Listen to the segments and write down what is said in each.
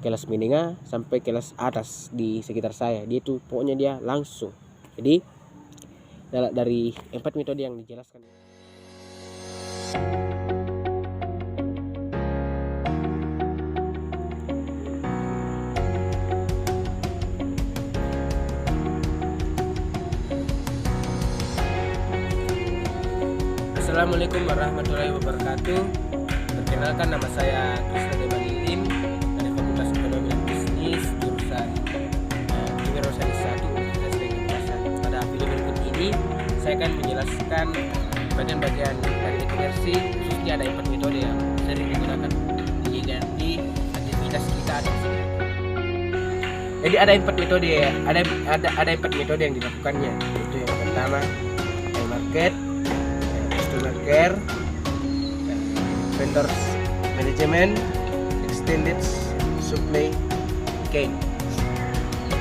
kelas menengah sampai kelas atas di sekitar saya. Dia itu pokoknya dia langsung. Jadi dari 4 metode yang dijelaskan. Assalamualaikum warahmatullahi wabarakatuh. Perkenalkan, nama saya Krisna Debalilin dari Fakultas Ekonomi dan Bisnis jurusan Kewirausahaan 1 Universitas Indonesia. Pada video berikut ini saya akan menjelaskan bagian-bagian dari ekonomi, khususnya ada 4 metode yang sering digunakan di aktivitas kita ada di sini. Jadi ada 4 metode, ada 4 metode yang dilakukannya. Itu yang pertama, market, customer care, vendors management, extended supply chain.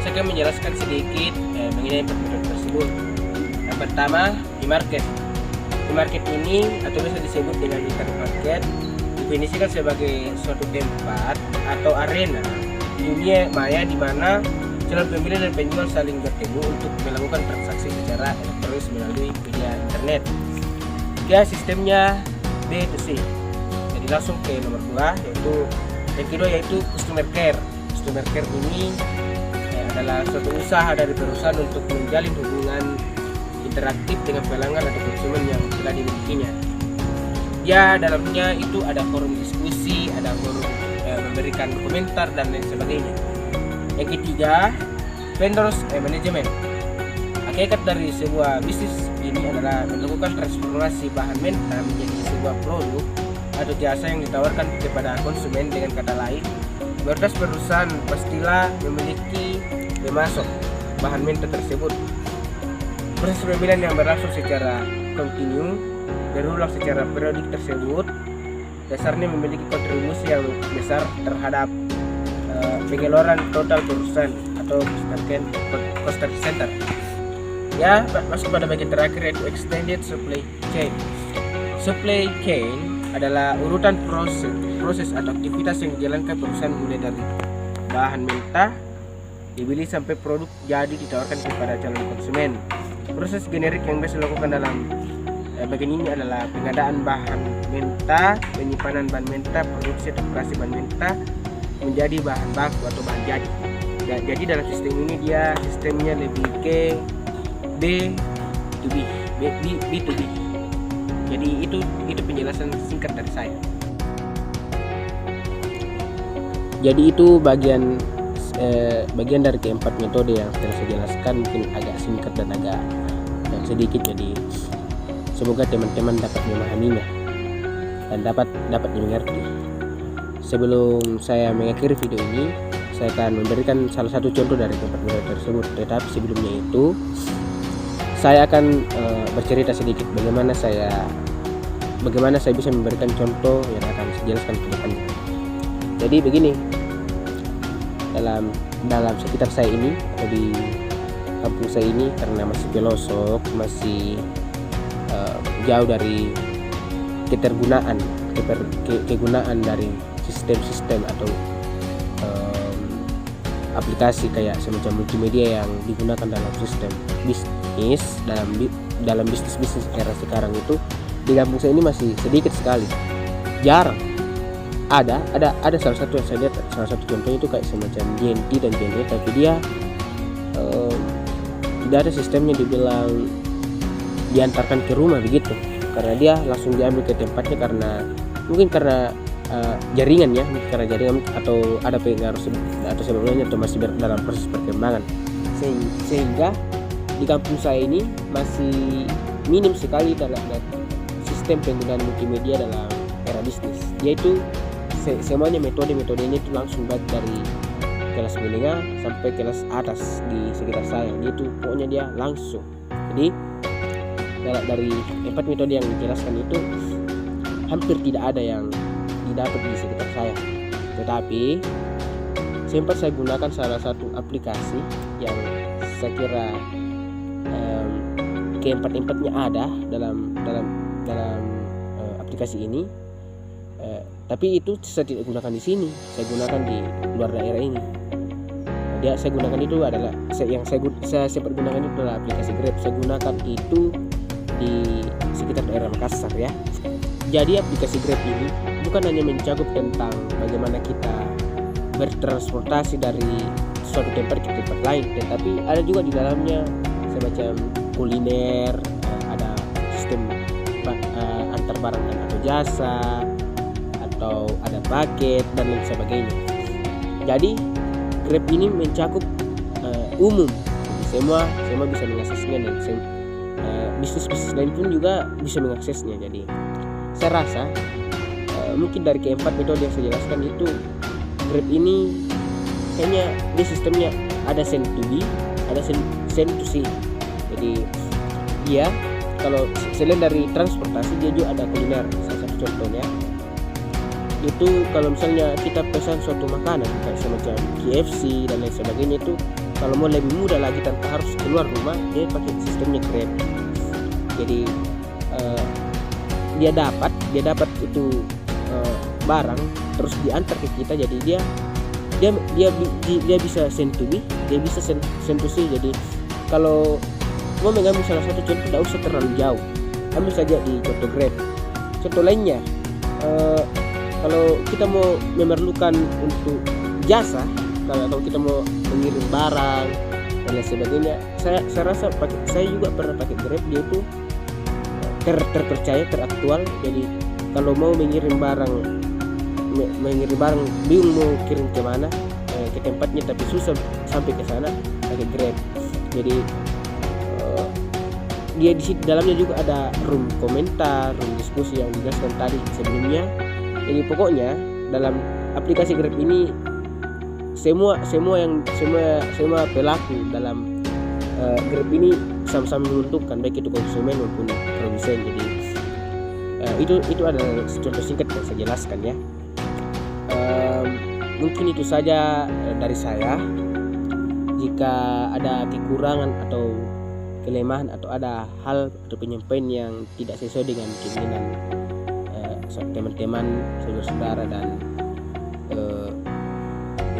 Saya akan menjelaskan sedikit mengenai 4 metode tersebut. Yang pertama, e-market. E-market ini atau bisa disebut dengan internet market definisikan sebagai suatu tempat atau arena di dunia maya di mana calon pembeli dan penjual saling bertemu untuk melakukan transaksi secara elektronik melalui media internet. Ya, sistemnya B2C. Jadi langsung ke nomor 2, yaitu yang kedua yaitu customer care. Customer care ini adalah suatu usaha dari perusahaan untuk menjalin hubungan interaktif dengan pelanggan atau konsumen yang telah dimilikinya. Ya, dalamnya itu ada forum diskusi, ada forum memberikan komentar dan lain sebagainya. Yang ketiga, vendors management. Hakikat dari sebuah bisnis ini adalah melakukan transformasi bahan mentah menjadi sebuah produk atau jasa yang ditawarkan kepada konsumen. Dengan kata lain, mayoritas perusahaan pastilah memiliki pemasok bahan mentah tersebut. Proses pemilihan yang berlangsung secara kontinu berulang secara periodik tersebut dasarnya memiliki kontribusi yang besar terhadap pengeluaran total perusahaan atau cost center. Ya, masuk pada bagian terakhir yaitu extended supply chain. Supply chain adalah urutan proses atau aktivitas yang dijalankan perusahaan mulai dari bahan mentah dibeli sampai produk jadi ditawarkan kepada calon konsumen. Proses generik yang biasa dilakukan dalam bagian ini adalah pengadaan bahan mentah, penyimpanan bahan mentah, produksi atau operasi bahan mentah menjadi bahan baku atau bahan jadi. Jadi dalam sistem ini dia sistemnya lebih ke B2B. Jadi itu penjelasan singkat dari saya. Jadi itu bagian dari keempat metode yang telah saya jelaskan, mungkin agak singkat dan agak sedikit. Jadi semoga teman-teman dapat memahaminya dan dapat dimengerti. Sebelum saya mengakhiri video ini, saya akan memberikan salah satu contoh dari keempat metode tersebut. Tetapi sebelumnya itu saya akan bercerita sedikit bagaimana saya bisa memberikan contoh yang akan saya jelaskan ke depannya. Jadi begini, dalam sekitar saya ini atau di kampung saya ini, karena masih pelosok, masih jauh dari kegunaan dari sistem-sistem atau aplikasi kayak semacam multimedia yang digunakan dalam sistem bisnis, dalam bisnis era sekarang itu di kampung saya ini masih sedikit sekali, jarang. Ada salah satu yang saya lihat, salah satu contohnya itu kayak semacam JNT dan JNE, tapi dia tidak ada sistemnya dibilang diantarkan ke rumah begitu, karena dia langsung diambil ke tempatnya karena jaringan atau ada pengaruh atau sebelumnya atau masih dalam proses perkembangan, sehingga di kampung saya ini masih minim sekali dalam sistem penggunaan multimedia dalam era bisnis. Yaitu semuanya metodenya itu langsung dari kelas menengah sampai kelas atas di sekitar saya. Yaitu pokoknya dia langsung. Jadi dari 4 metode yang dijelaskan itu hampir tidak ada yang didapat di sekitar saya. Tetapi sempat saya gunakan salah satu aplikasi yang saya kira keempat-empatnya ada dalam aplikasi ini. Tapi itu saya tidak gunakan di sini, saya gunakan di luar daerah ini. Saya gunakan itu adalah saya sempat gunakan itu adalah aplikasi Grab. Saya gunakan itu di sekitar daerah Makassar ya. Jadi aplikasi Grab ini bukan hanya mencakup tentang bagaimana kita bertransportasi dari suatu tempat ke tempat lain, tetapi ada juga di dalamnya semacam kuliner, ada sistem antar barang atau jasa, atau ada paket dan lain sebagainya. Jadi Grab ini mencakup umum, semua bisa mengaksesnya, dan bisnis lain pun juga bisa mengaksesnya. Jadi saya rasa mungkin dari keempat metode yang saya jelaskan itu, Grab ini kayaknya dia sistemnya ada send to B, ada send to C. Jadi dia kalau selain dari transportasi, dia juga ada kuliner. Salah satu contohnya itu kalau misalnya kita pesan suatu makanan kayak semacam KFC dan lain sebagainya, itu kalau mau lebih mudah lagi tanpa harus keluar rumah, dia pakai sistemnya Grab. Jadi dia dapat itu barang terus diantar ke kita. Jadi dia bisa send to B, dia bisa send to C. Jadi kalau mau mengambil salah satu contoh, tidak usah terlalu jauh, ambil saja di contoh Grab. Contoh lainnya, kalau kita mau memerlukan untuk jasa, kalau kita mau mengirim barang dan lain sebagainya, saya rasa saya juga pernah pakai Grab. Dia itu terpercaya, teraktual. Jadi kalau mau mengirim barang bingung mau kirim ke mana, ke tempatnya tapi susah sampai ke sana, pakai Grab. Jadi dia di dalamnya juga ada room komentar, room diskusi yang dijelaskan tadi sebelumnya. Jadi pokoknya dalam aplikasi Grab ini semua pelaku dalam Grab ini sama-sama menguntungkan, baik itu konsumen maupun produsen. Jadi itu adalah contoh singkat yang saya jelaskan ya. Mungkin itu saja dari saya. Jika ada kekurangan atau kelemahan atau ada hal atau penyampaian yang tidak sesuai dengan keinginan teman-teman, saudara-saudara dan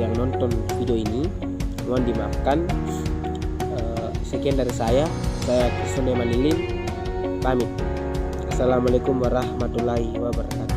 yang nonton video ini, mohon dimaafkan. Sekian dari saya Kriston Manilin pamit. Assalamualaikum warahmatullahi wabarakatuh.